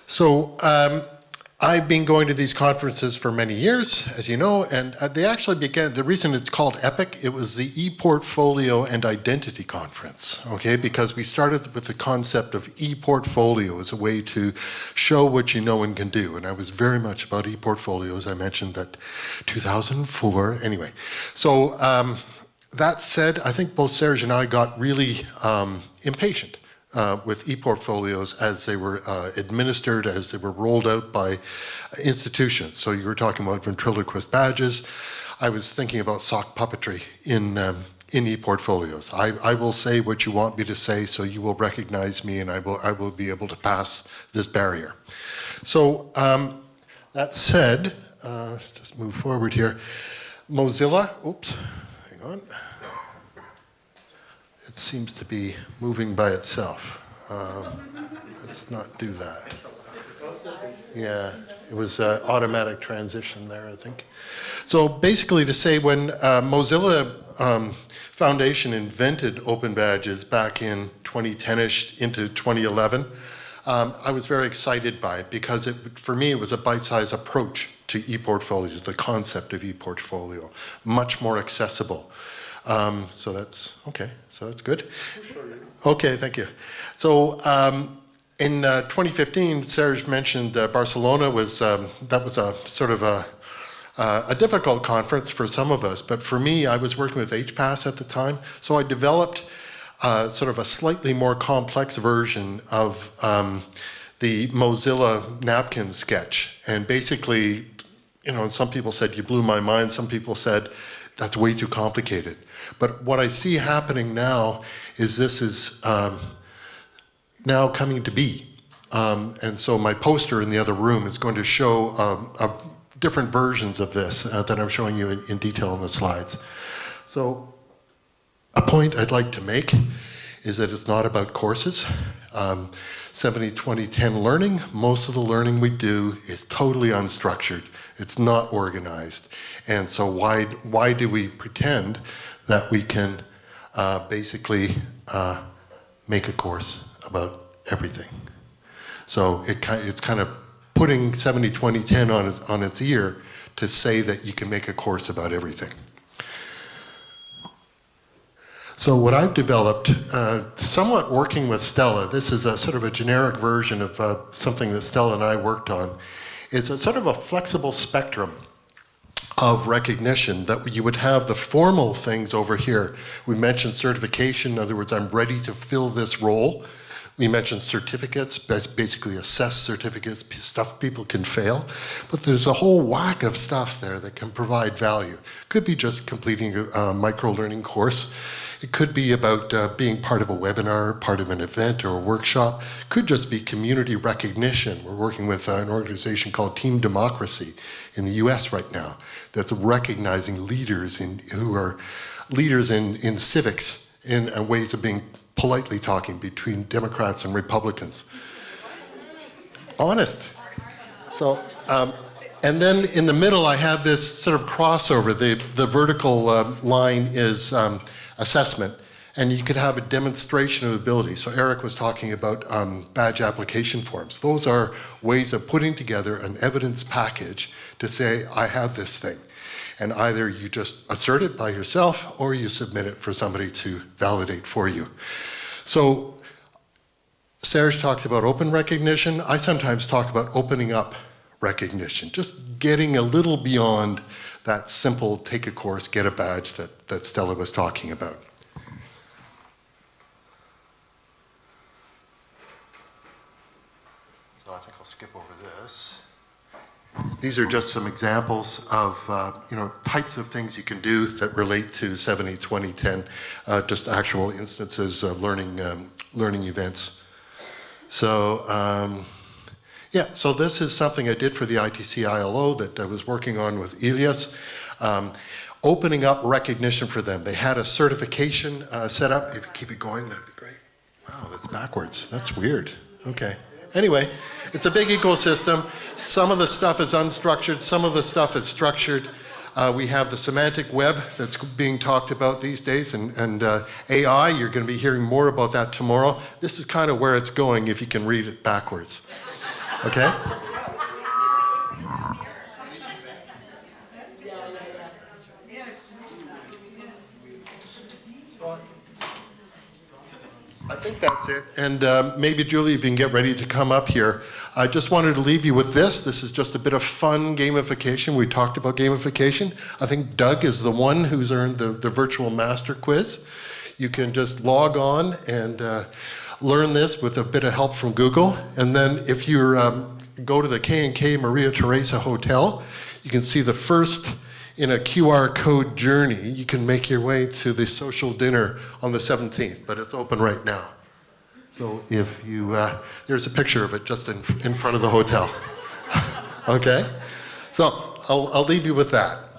So I've been going to these conferences for many years, as you know, and they actually began, the reason it's called ePIC, it was the ePortfolio and Identity Conference, okay? Because we started with the concept of ePortfolio as a way to show what you know and can do. And I was very much about ePortfolios. I mentioned that 2004, anyway. So that said, I think both Serge and I got really impatient with ePortfolios as they were administered, as they were rolled out by institutions. So you were talking about ventriloquist badges. I was thinking about sock puppetry in ePortfolios. I will say what you want me to say, so you will recognize me, and I will be able to pass this barrier. So that said, let's just move forward here. Mozilla, oops, hang on. It seems to be moving by itself. Let's not do that. Yeah, it was automatic transition there, I think. So basically to say when Mozilla Foundation invented open badges back in 2010-ish into 2011, I was very excited by it because for me it was a bite-sized approach to ePortfolios, the concept of ePortfolio, much more accessible. So that's okay. So that's good. Okay, thank you. So in 2015, Serge mentioned Barcelona was that was a sort of a difficult conference for some of us, but for me, I was working with HPAS at the time, so I developed sort of a slightly more complex version of the Mozilla napkin sketch, and basically, you know, some people said you blew my mind. Some people said that's way too complicated. But what I see happening now is this is now coming to be. And so my poster in the other room is going to show different versions of this that I'm showing you in detail in the slides. So a point I'd like to make is that it's not about courses. 70-20-10 learning, most of the learning we do is totally unstructured. It's not organized. And so why do we pretend that we can basically make a course about everything? So it's kind of putting 70-20-10 on its ear to say that you can make a course about everything. So what I've developed, somewhat working with Stella, this is a sort of a generic version of something that Stella and I worked on, is a sort of a flexible spectrum of recognition that you would have the formal things over here. We mentioned certification, in other words, I'm ready to fill this role. We mentioned certificates, basically assess certificates, stuff people can fail. But there's a whole whack of stuff there that can provide value. Could be just completing a micro-learning course. It could be about being part of a webinar, part of an event or a workshop. Could just be community recognition. We're working with an organization called Team Democracy in the US right now that's recognizing leaders who are leaders in civics in ways of being politely talking between Democrats and Republicans. Honest. So, and then in the middle I have this sort of crossover. The vertical line is assessment, and you could have a demonstration of ability. So Eric was talking about badge application forms. Those are ways of putting together an evidence package to say, I have this thing. And either you just assert it by yourself or you submit it for somebody to validate for you. So Serge talks about open recognition. I sometimes talk about opening up recognition, just getting a little beyond that simple take a course, get a badge that Stella was talking about. So I think I'll skip over this. These are just some examples of types of things you can do that relate to 70-20-10, just actual instances of learning events. So yeah, so this is something I did for the ITC ILO that I was working on with Elias, opening up recognition for them. They had a certification set up. If you keep it going, that'd be great. Wow, that's backwards. That's weird. Okay. Anyway, it's a big ecosystem. Some of the stuff is unstructured. Some of the stuff is structured. We have the semantic web that's being talked about these days, and AI, you're going to be hearing more about that tomorrow. This is kind of where it's going if you can read it backwards. Okay? I think that's it. And maybe, Julie, if you can get ready to come up here. I just wanted to leave you with this. This is just a bit of fun gamification. We talked about gamification. I think Doug is the one who's earned the virtual master quiz. You can just log on and learn this with a bit of help from Google. And then if you go to the K&K Maria Teresa Hotel, you can see the first in a QR code journey. You can make your way to the social dinner on the 17th, but it's open right now. So if you, there's a picture of it just in front of the hotel. Okay? So I'll leave you with that.